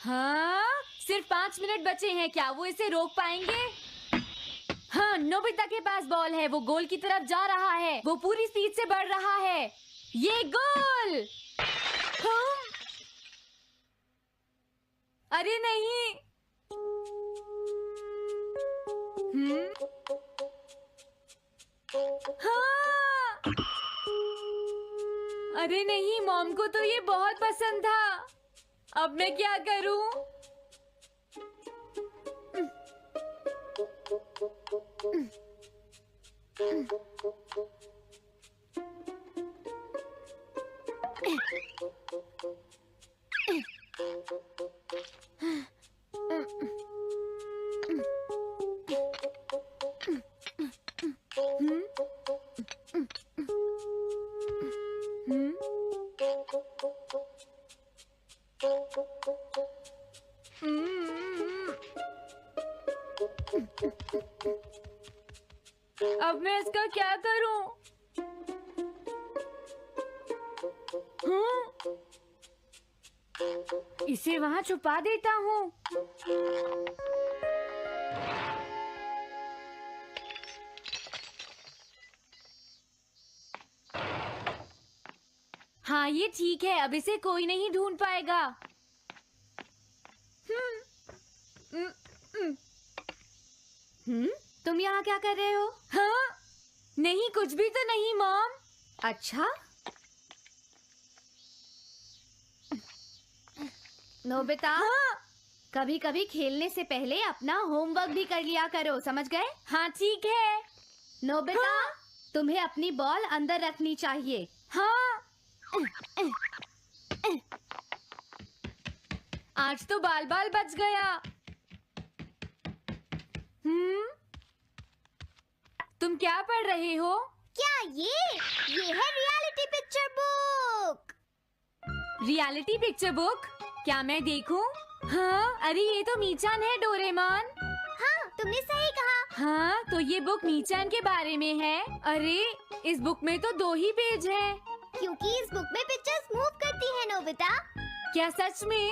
हाँ, सिर्फ 5 मिनट बचे हैं, क्या वो इसे रोक पाएंगे? हाँ, नोबिता के पास बॉल है, वो गोल की तरफ जा रहा है, वो पूरी स्पीड से बढ़ रहा है। ये गोल! हाँ? अरे नहीं! हाँ! अरे नहीं, मॉम को तो ये बहुत पसंद था। अब मैं क्या करूं? अब मैं इसका क्या करूं? इसे वहां छुपा देता हूँ। हाँ, ये ठीक है, अब इसे कोई नहीं ढूंढ पाएगा। तुम यहाँ क्या कर रहे हो? हाँ? नहीं, कुछ भी तो नहीं मॉम। अच्छा? नोबिता, हाँ? कभी कभी खेलने से पहले अपना होमवर्क भी कर लिया करो, समझ गए? हाँ ठीक है। नोबिता, हाँ? तुम्हें अपनी बॉल अंदर रखनी चाहिए। हाँ। आज तो बाल बाल बच गया। तुम क्या पढ़ रहे हो? क्या ये है reality picture book. Reality picture book? क्या मैं देखूं? हाँ, अरे ये तो मीचान है, डोरेमोन। हाँ, तुमने सही कहा। हाँ, तो ये बुक मीचान के बारे में है। अरे, इस बुक में तो 2 ही पेज हैं। क्योंकि इस बुक में पिक्चर्स मूव करती है नोबिता। क्या सच में?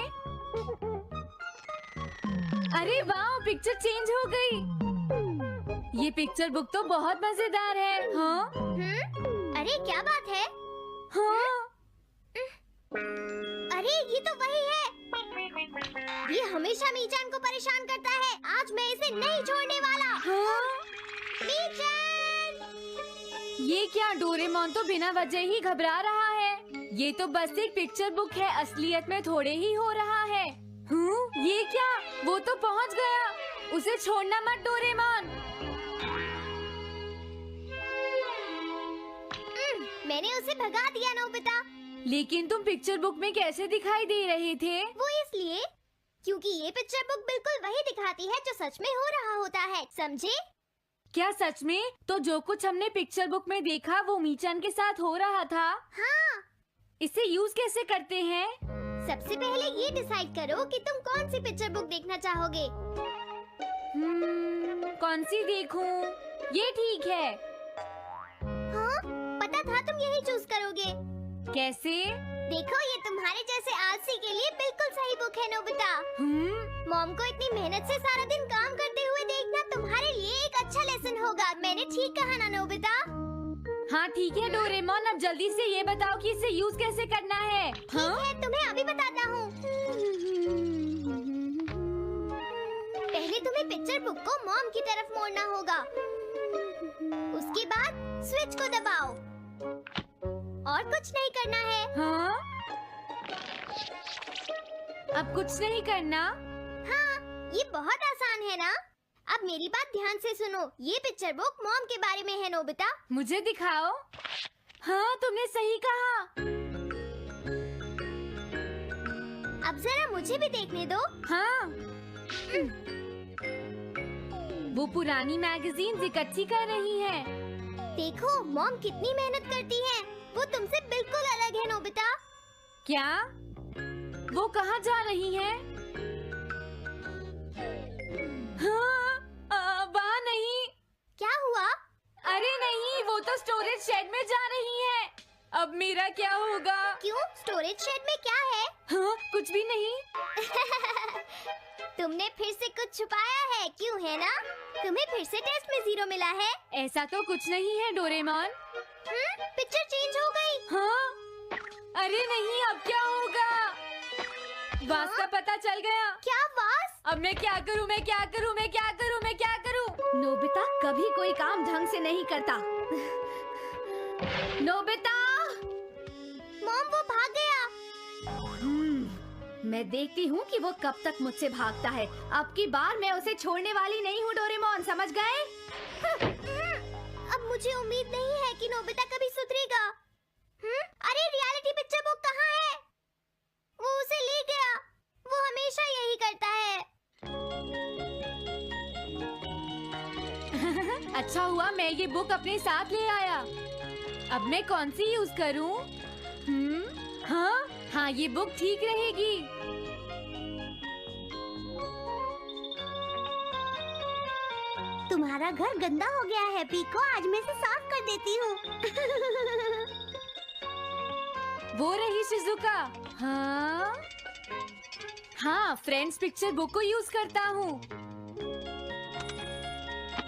अरे वाह, पिक्चर चेंज हो गई। ये पिक्चर बुक तो बहुत मजेदार है। हाँ? अरे क्या बात है? हाँ? अरे ये तो वही है। ये हमेशा मीचान को परेशान करता है। आज मैं इसे नहीं छोड़ने वाला। हाँ? मीचान! ये क्या, डोरेमोन तो बिना वजह ही घबरा रहा है। ये तो बस एक पिक्चर बुक है, असलियत में थोड़े ही हो रहा है। ये क्या? वो तो पहुंच गया। उसे छोड़ना मत डोरेमोन। मैंने उसे भगा दिया नोबिता। लेकिन तुम पिक्चर बुक में कैसे दिखाई दे रहे थे? वो इसलिए क्योंकि ये पिक्चर बुक बिल्कुल वही दिखाती है जो सच में हो रहा होता है, समझे? क्या सच में? तो जो कुछ हमने पिक्चर बुक में देखा वो मीचान के साथ हो रहा था? हाँ। इसे यूज कैसे करते हैं? सबसे पहले ये डिसाइड करो कि तुम कौन सी पिक्चर बुक देखना चाहोगे। कौन सी देखूं? ये ठीक है। हाँ, पता था तुम यही चूज करोगे। कैसे? देखो, ये तुम्हारे जैसे आलसी के लिए बिल्कुल सही बुक है नोबिता। मॉम को इतनी मेहनत से सारा दिन काम करते हुए देखना तुम्हारे लिए एक अच्छा लेसन होगा। मैंने ठीक कहा ना नोबिता? हाँ ठीक है डोरेमोन, अब जल्दी से ये बताओ कि इसे यूज कैसे करना है। ठीक है, तुम्हें अभी बताता हूँ। पहले तुम्हें पिक्चर बुक को मॉम की तरफ मोड़ना होगा। उसके बाद स्विच को दबाओ। और कुछ नहीं करना है। हाँ? अब कुछ नहीं करना? हाँ, ये बहुत आसान है ना? अब मेरी बात ध्यान से सुनो। ये पिक्चर बुक मॉम के बारे में है नोबिता। मुझे दिखाओ। हाँ, तुमने सही कहा। अब जरा मुझे भी देखने दो। हाँ। वो पुरानी मैगजीन्स इकट्ठी कर रही है। देखो, मॉम कितनी मेहनत करती है। वो तुमसे बिल्कुल अलग है नोबिता। क्या? वो कहाँ जा रही है? हाँ, वहाँ नहीं। क्या हुआ? अरे नहीं, वो तो स्टोरेज शेड में जा रही है। अब मेरा क्या होगा? क्यों? स्टोरेज शेड में क्या है? हाँ, कुछ भी नहीं। तुमने फिर से कुछ छुपाया है, क्यों है ना? तुम्हें फिर से टेस्ट में 0 मिला है। ऐसा तो कुछ नहीं है डोरेमोन। पिक्चर चेंज हो गई। हाँ? अरे नहीं, अब क्या होगा? वास का पता चल गया। क्या वास? अब मैं क्या करूँ? मैं क्या करूँ? मैं क्या करूँ? मैं क्या करूँ? नोबिता कभी कोई काम ढंग से नहीं करता। नोबिता! मॉम, वो भाग गया। मैं देखती हूँ कि वो कब तक मुझसे भागता है। अब की बार मैं उसे छोड़ने वाली नहीं हूँ डोरेमोन, समझ गए? अब मुझे उम्मीद नहीं है कि नोबिता कभी सुधरेगा। अरे रियलिटी पिक्चर बुक कहाँ है? वो उसे ले गया। वो हमेशा यही करता है। अच्छा हुआ मैं ये बुक अपने साथ ले आया। अब मैं कौन सी यूज करूं? हाँ हाँ, ये बुक ठीक रहेगी। तुम्हारा घर गंदा हो गया है पीको, आज मैं इसे साफ कर देती हूँ। वो रही शिजुका। हाँ हाँ, फ्रेंड्स पिक्चर बुक को यूज करता हूँ।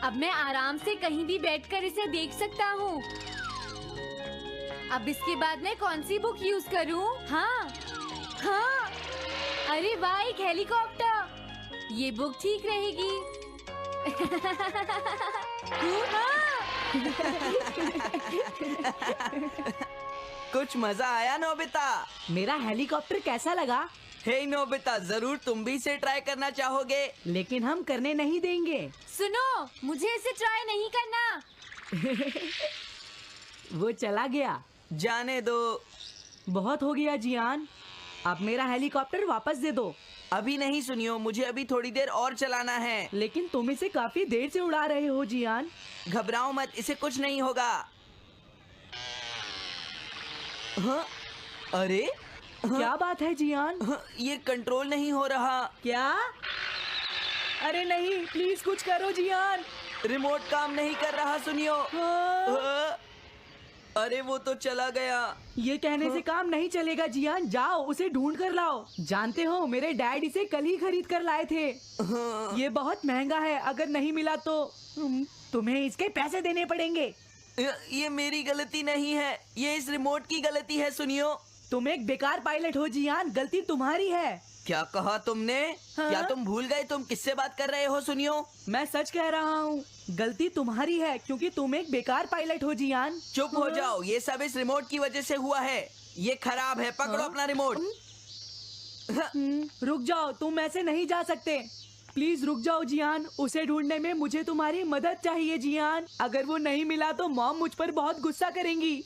अब मैं आराम से कहीं भी बैठकर इसे देख सकता हूँ। अब इसके बाद मैं कौन सी बुक यूज करूँ? हाँ हाँ, अरे वाह, एक हेलीकॉप्टर। ये बुक ठीक रहेगी। कुछ मजा आया नोबिता? मेरा हेलीकॉप्टर कैसा लगा? हे नोबिता, जरूर तुम भी इसे ट्राई करना चाहोगे। लेकिन हम करने नहीं देंगे। सुनो, मुझे इसे ट्राई नहीं करना। वो चला गया। जाने दो। बहुत हो गया जियान, अब मेरा हेलीकॉप्टर वापस दे दो। अभी नहीं सुनियो, मुझे अभी थोड़ी देर और चलाना है। लेकिन तुम इसे काफी देर से उड़ा रहे हो जियान। घबराओ मत, इसे कुछ नहीं होगा। हाँ? अरे क्या बात है जियान? हाँ, ये कंट्रोल नहीं हो रहा। क्या? अरे नहीं, प्लीज कुछ करो जियान। रिमोट काम नहीं कर रहा, सुनियो। हाँ? अरे वो तो चला गया। ये कहने से काम नहीं चलेगा जियान, जाओ उसे ढूंढ कर लाओ। जानते हो, मेरे डैड इसे कल ही खरीद कर लाए थे। ये बहुत महंगा है, अगर नहीं मिला तो तुम्हें इसके पैसे देने पड़ेंगे। ये मेरी गलती नहीं है, ये इस रिमोट की गलती है, सुनियो। तुम एक बेकार पायलट हो जियान, गलती तुम्हारी है। क्या कहा तुमने? हाँ? क्या तुम भूल गए तुम किससे बात कर रहे हो? सुनियो, मैं सच कह रहा हूँ, गलती तुम्हारी है क्योंकि तुम एक बेकार पायलट हो जियान। चुप हो जाओ, ये सब इस रिमोट की वजह से हुआ है। ये खराब है, पकड़ो अपना रिमोट। रुक जाओ, तुम ऐसे नहीं जा सकते। प्लीज रुक जाओ जियान, उसे ढूंढने में मुझे तुम्हारी मदद चाहिए जियान। अगर वो नहीं मिला तो मॉम मुझ पर बहुत गुस्सा करेंगी।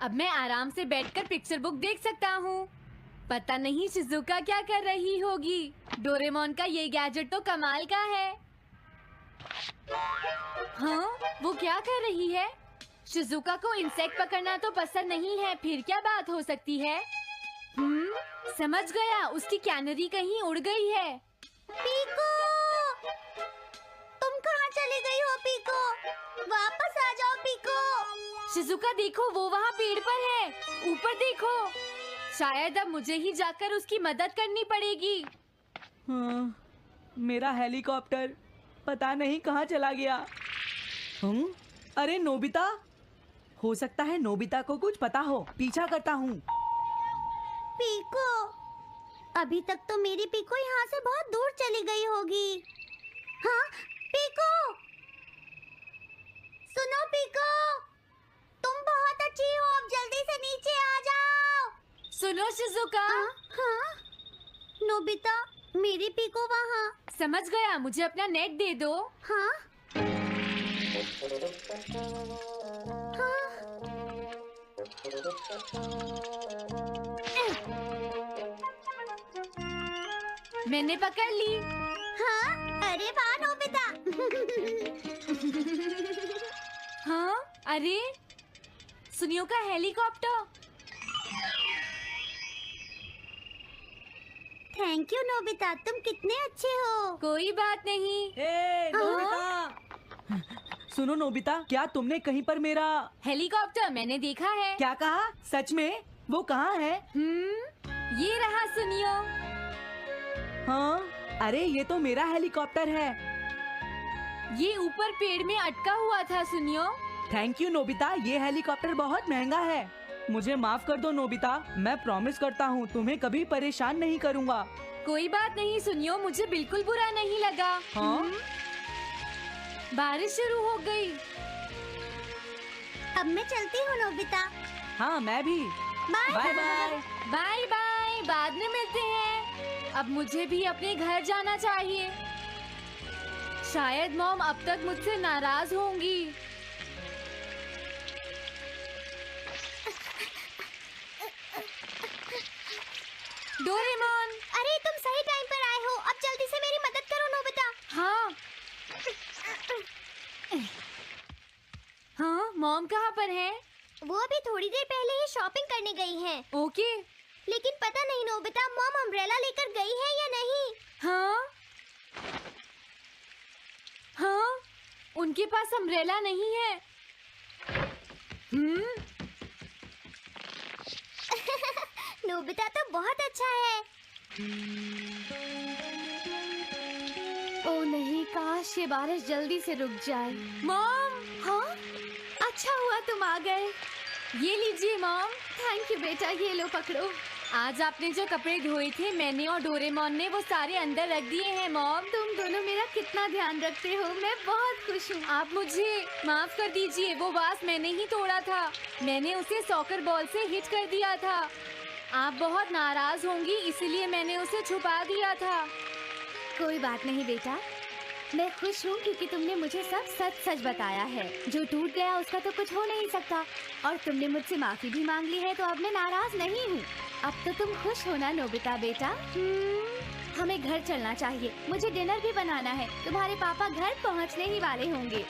अब मैं आराम से बैठकर पिक्चर बुक देख सकता हूँ। पता नहीं शिजुका क्या कर रही होगी। डोरेमोन का ये गैजेट तो कमाल का है। हाँ, वो क्या कर रही है? शिजुका को इंसेक्ट पकड़ना तो पसंद नहीं है, फिर क्या बात हो सकती है? समझ गया, उसकी कैनरी कहीं उड़ गई है। पीको, तुम कहाँ चली गई हो पीको? वापस आ जाओ पीको। शिजुका देखो, वो वहाँ पेड़ पर है। ऊपर देखो, शायद अब मुझे ही जाकर उसकी मदद करनी पड़ेगी। हाँ, मेरा हेलीकॉप्टर पता नहीं कहाँ चला गया। अरे नोबिता, हो सकता है नोबिता को कुछ पता हो, पीछा करता हूँ। पीको, अभी तक तो मेरी पीको यहाँ से बहुत दूर चली गई होगी। हाँ पीको, सुनो पीको, तुम बहुत अच्छी हो, अब जल्दी से नीचे आ जाओ। सुनो शिजुका। हाँ? नोबिता, मेरी पीको वहाँ। समझ गया, मुझे अपना नेट दे दो। हाँ? मैंने पकड़ ली। हाँ? अरे वाह नोबिता। हाँ, अरे सुनियो का हेलीकॉप्टर। थैंक यू नोबिता, तुम कितने अच्छे हो। कोई बात नहीं। हे नोबिता, सुनो नोबिता, क्या तुमने कहीं पर मेरा हेलीकॉप्टर मैंने देखा है। क्या कहा? सच में? वो कहाँ है? ये रहा सुनियो। हाँ, अरे ये तो मेरा हेलीकॉप्टर है। ये ऊपर पेड़ में अटका हुआ था सुनियो। थैंक यू नोबिता, ये हेलीकॉप्टर बहुत महंगा है। मुझे माफ कर दो नोबिता, मैं प्रॉमिस करता हूँ तुम्हें कभी परेशान नहीं करूँगा। कोई बात नहीं सुनियो, मुझे बिल्कुल बुरा नहीं लगा। हाँ? बारिश शुरू हो गई। अब मैं चलती हूँ नोबिता। हाँ, मैं भी। Bye bye bye. Bye bye, बाद में मिलते हैं। अब मुझे भी अपने घर जाना चाहिए। शायद मॉम अब तक मुझसे नाराज होंगी। डोरेमोन। अरे तुम सही टाइम पर आए हो। अब जल्दी से मेरी मदद करो नोबिता। हाँ हाँ, मॉम कहाँ पर है? वो अभी थोड़ी देर पहले ही शॉपिंग करने गई हैं। ओके। लेकिन पता नहीं नोबिता, मॉम अम्ब्रेला लेकर गई है या नहीं। हाँ हाँ, उनके पास अम्ब्रेला नहीं है। नोबिता तो बहुत अच्छा है। ओ नहीं, काश ये बारिश जल्दी से रुक जाए। मॉम, हाँ, अच्छा हुआ तुम आ गए। ये लीजिए मॉम। थैंक यू बेटा, ये लो पकड़ो। आज आपने जो कपड़े धोए थे मैंने और डोरेमोन ने वो सारे अंदर रख दिए हैं मॉम। तुम दोनों मेरा कितना ध्यान रखते हो, मैं बहुत खुश हूँ। आप मुझे माफ कर दीजिए, वो वास मैंने ही तोड़ा था। मैंने उसे सॉकर बॉल से हिट कर दिया था। आप बहुत नाराज होंगी इसलिए मैंने उसे छुपा दिया था। कोई बात नहीं बेटा, मैं खुश हूँ क्योंकि तुमने मुझे सब सच सच बताया है। जो टूट गया उसका तो कुछ हो नहीं सकता, और तुमने मुझसे माफी भी मांग ली है, तो अब मैं नाराज नहीं हूँ। अब तो तुम खुश हो ना नोबिता बेटा? हमें घर चलना चाहिए, मुझे डिनर भी बनाना है। तुम्हारे पापा घर पहुँचने ही वाले होंगे।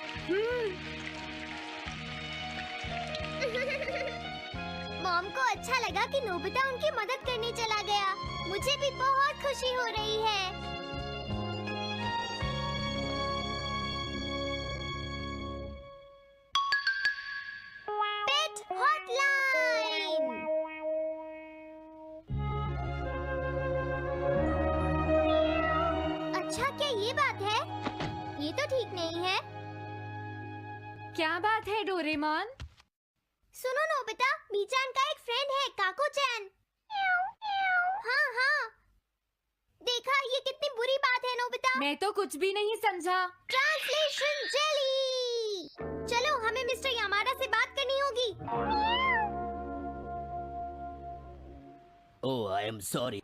मॉम को अच्छा लगा कि नोबिता उनकी मदद करने चला गया। मुझे भी बहुत खुशी हो रही है। पेट हॉटलाइन। अच्छा, क्या ये बात है? ये तो ठीक नहीं है। क्या बात है डोरेमोन? सुनो नोबिता, मीचान का एक फ्रेंड है, काको-चैन। हाँ हाँ, देखा, ये कितनी बुरी बात है नोबिता। मैं तो कुछ भी नहीं समझा। Translation jelly. चलो, हमें मिस्टर यामाडा से बात करनी होगी। ओह, आई एम सॉरी।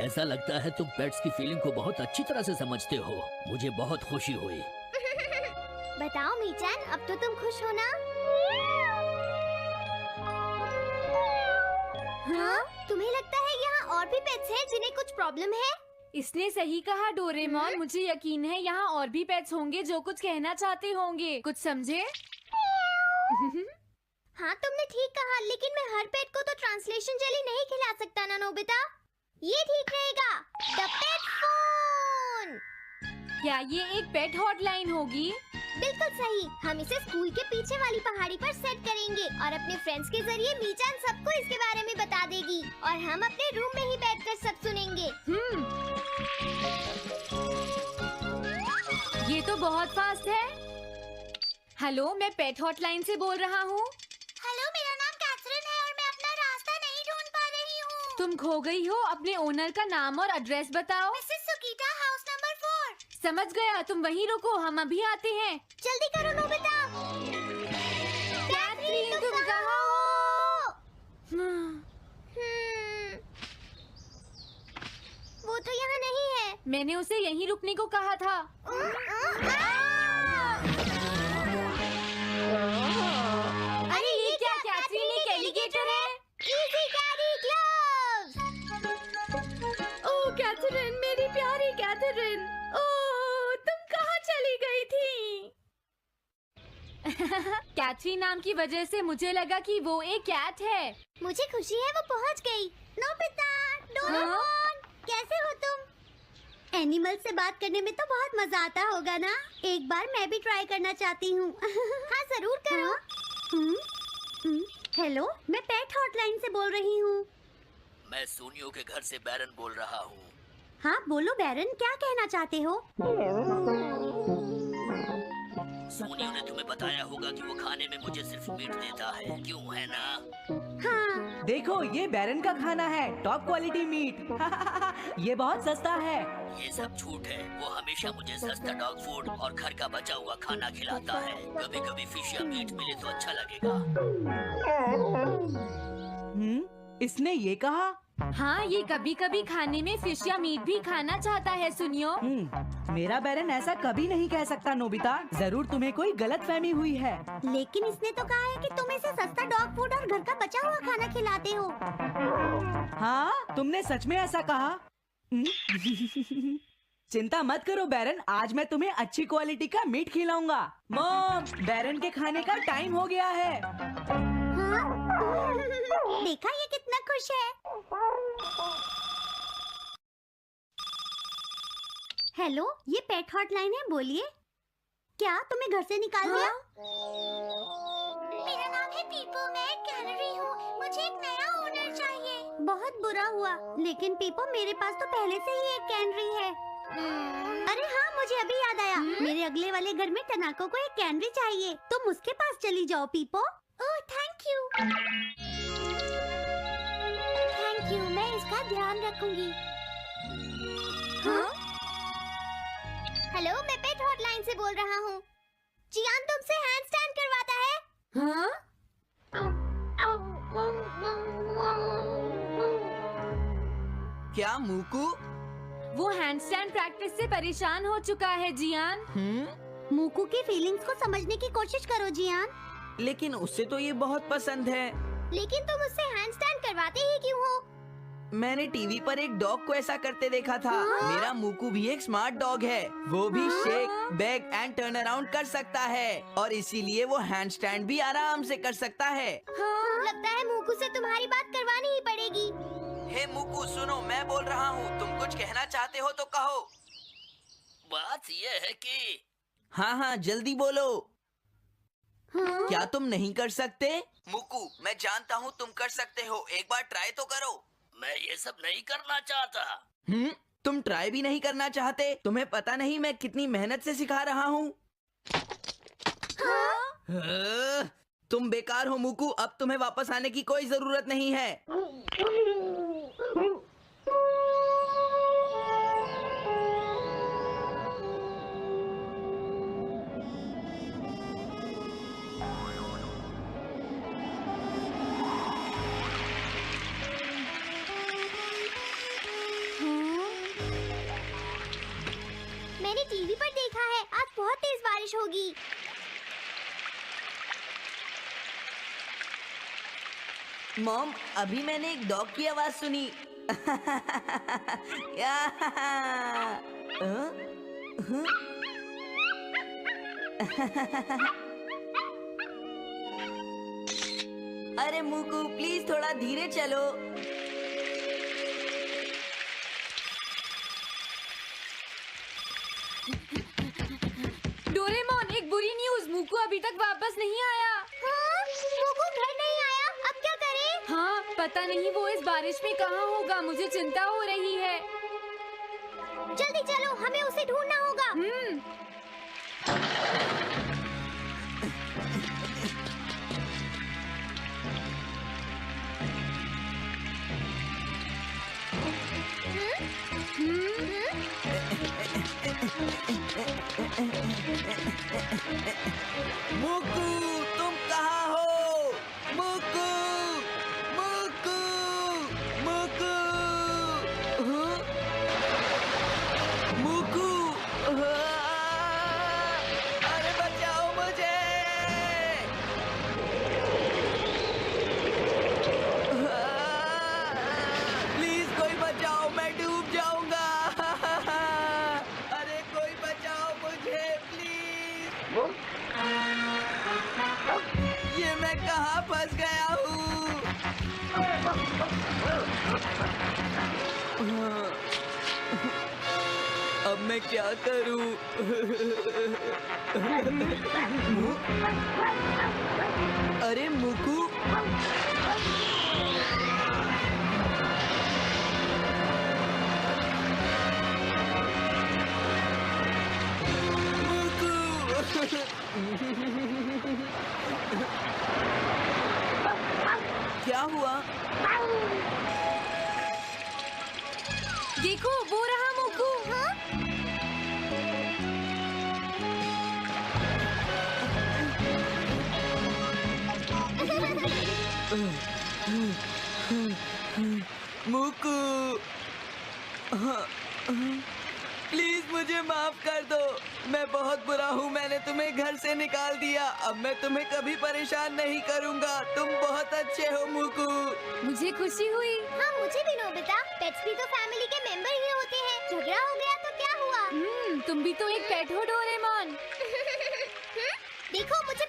ऐसा लगता है तुम पेट्स की फीलिंग को बहुत अच्छी तरह से समझते हो। मुझे बहुत खुशी हुई। बताओ मीचान, अब तो तुम खुश हो ना? हाँ? तुम्हें लगता है यहाँ और भी पेट्स हैं जिन्हें कुछ प्रॉब्लम है? इसने सही कहा डोरेमोन। मुझे यकीन है यहाँ और भी पेट्स होंगे जो कुछ कहना चाहते होंगे। कुछ समझे? हाँ, तुमने ठीक कहा, लेकिन मैं हर पेट को तो ट्रांसलेशन जेली नहीं खिला सकता ना नोबिता। ये ठीक रहेगा। The pet phone. क्या ये एक पेट हॉटलाइन होगी? बिल्कुल सही। हम इसे स्कूल के पीछे वाली पहाड़ी पर सेट करेंगे और अपने फ्रेंड्स के जरिए मीचान सबको इसके बारे में बता देगी और हम अपने रूम में ही बैठकर सब सुनेंगे। ये तो बहुत फास्ट है। हेलो, मैं पेट हॉटलाइन से बोल रहा हूँ। हेलो, मेरा नाम कैथरीन है और मैं अपना रास्ता नहीं ढूंढ पा रही हूँ। तुम खो गई हो, अपने ओनर का नाम और एड्रेस बताओ। Mrs Sukita, house number 4। समझ गया, तुम वहीं रुको, हम अभी आते हैं। जल्दी करो नोबिता। कैथरीन, तुम कहाँ हो? वो तो यहाँ नहीं है। मैंने उसे यहीं रुकने को कहा था। अरे ये क्या कैथरीन, एक एलिगेटर है। Easy carry gloves. Oh Catherine, मेरी प्यारी कैथरीन, ओह तुम कहाँ चली गई थी? कैथरीन नाम की वजह से मुझे लगा कि वो एक कैट है। मुझे खुशी है वो पहुँच गई। नोबिता, डोरेमोन, कैसे हो तुम? एनिमल से बात करने में तो बहुत मजा आता होगा ना। एक बार मैं भी ट्राई करना चाहती हूँ। हाँ जरूर करो। हेलो, मैं पेट हॉटलाइन से बोल रही हूँ। मैं सोनियो के घर से बैरन बोल रहा हूँ। हाँ बोलो बैरन, क्या कहना चाहते हो? सोनियो ने तुम्हें बताया होगा कि वो खाने में मुझे सिर्फ मीट देता है, क्यों है ना? हाँ। देखो ये बैरन का खाना है, टॉप क्वालिटी मीट। ये बहुत सस्ता है। ये सब झूठ है। वो हमेशा मुझे सस्ता डॉग फूड और घर का बचा हुआ खाना खिलाता है। कभी कभी फिश या मीट मिले तो अच्छा लगेगा। इसने ये कहा? हाँ, ये कभी कभी खाने में फिश या मीट भी खाना चाहता है सुनियो। मेरा बैरन ऐसा कभी नहीं कह सकता नोबिता। जरूर तुम्हें कोई गलतफहमी हुई है। लेकिन इसने तो कहा है कि तुम इसे सस्ता डॉग फूड और घर का बचा हुआ खाना खिलाते हो। हाँ, तुमने सच में ऐसा कहा? चिंता मत करो बैरन, आज मैं तुम्हें अच्छी क्वालिटी का मीट खिलाऊंगा। मॉम, बैरन के खाने का टाइम हो गया है। हाँ? देखा ये कितना खुश है। हेलो, ये पेट हॉटलाइन है, बोलिए। क्या तुम्हें घर से निकाल दिया? मेरा नाम है पीपो, मैं एक कैनरी हूँ। मुझे एक नया ओनर चाहिए। बहुत बुरा हुआ, लेकिन पीपो मेरे पास तो पहले से ही एक कैनरी है। अरे हाँ, मुझे अभी याद आया। मेरे अगले वाले घर में टनाको को एक कैनरी चाहिए। तुम उसके पास चली जाओ पीपो। Oh thank you. Thank you, मैं इसका ध्यान रखूंगी। हाँ? हेलो, मैं पेट हॉटलाइन से बोल रहा हूँ। जियान तुमसे हैंडस्टैंड करवाता है। हाँ? क्या मूकू? वो हैंडस्टैंड प्रैक्टिस से परेशान हो चुका है जियान। मूकू की फीलिंग्स को समझने की कोशिश करो जियान। लेकिन उससे तो ये बहुत पसंद है। लेकिन तुम उससे हैंडस्टैंड करवाते ही क्यों हो? मैंने टीवी पर एक डॉग को ऐसा करते देखा था। मेरा मूकू भी एक स्मार्ट डॉग है। वो भी shake, bag and turn around कर सकता है और इसीलिए वो हैंडस्टैंड भी आराम से कर सकता है। लगता है मूकू से तुम्हारी बात करवानी ही पड़ेगी। हे मूकू सुनो, मैं बोल रहा हूँ, तुम कुछ कहना चाहते हो तो कहो। बात ये है कि हाँ हाँ जल्दी बोलो। क्या तुम नहीं कर सकते? मूकू, मैं जानता हूँ तुम कर सकते हो, एक बार ट्राई तो करो। मैं ये सब नहीं करना चाहता। तुम ट्राई भी नहीं करना चाहते? तुम्हें पता नहीं मैं कितनी मेहनत से सिखा रहा हूँ। तुम बेकार हो मूकू, अब तुम्हें वापस आने की कोई जरूरत नहीं है। मैंने टीवी पर देखा है, आज बहुत तेज बारिश होगी। मॉम, अभी मैंने एक डॉग की आवाज सुनी। अरे मूकू प्लीज थोड़ा धीरे चलो। डोरेमोन, एक बुरी न्यूज़, मूकू अभी तक वापस नहीं आया। हाँ? मूकू घर नहीं आया, अब क्या करें? हाँ, पता नहीं वो इस बारिश में कहाँ होगा, मुझे चिंता हो रही है। जल्दी चलो, हमें उसे ढूंढना होगा। मूकू तुम कहाँ हो? मूकू, मूकू, मूकू, मूकू, अरे बचाओ मुझे। प्लीज कोई बचाओ, मैं डूब जाऊंगा। अरे कोई बचाओ मुझे प्लीज। मैं क्या करूं? अरे मुकू, क्या हुआ? देखो वो रहा मुकू। हाँ? मुकू, प्लीज मुझे माफ कर दो। मैं बहुत बुरा हूँ, मैंने तुम्हें घर से निकाल दिया। अब मैं तुम्हें कभी परेशान नहीं करूँगा। तुम बहुत अच्छे हो मुकू। मुझे खुशी हुई। हाँ, मुझे भी नोबिता। पेट्स भी तो फैमिली के मेंबर ही होते हैं। झगड़ा हो गया तो क्या हुआ? तुम भी तो एक पेट हो डोरेमोन। देखो, मुझे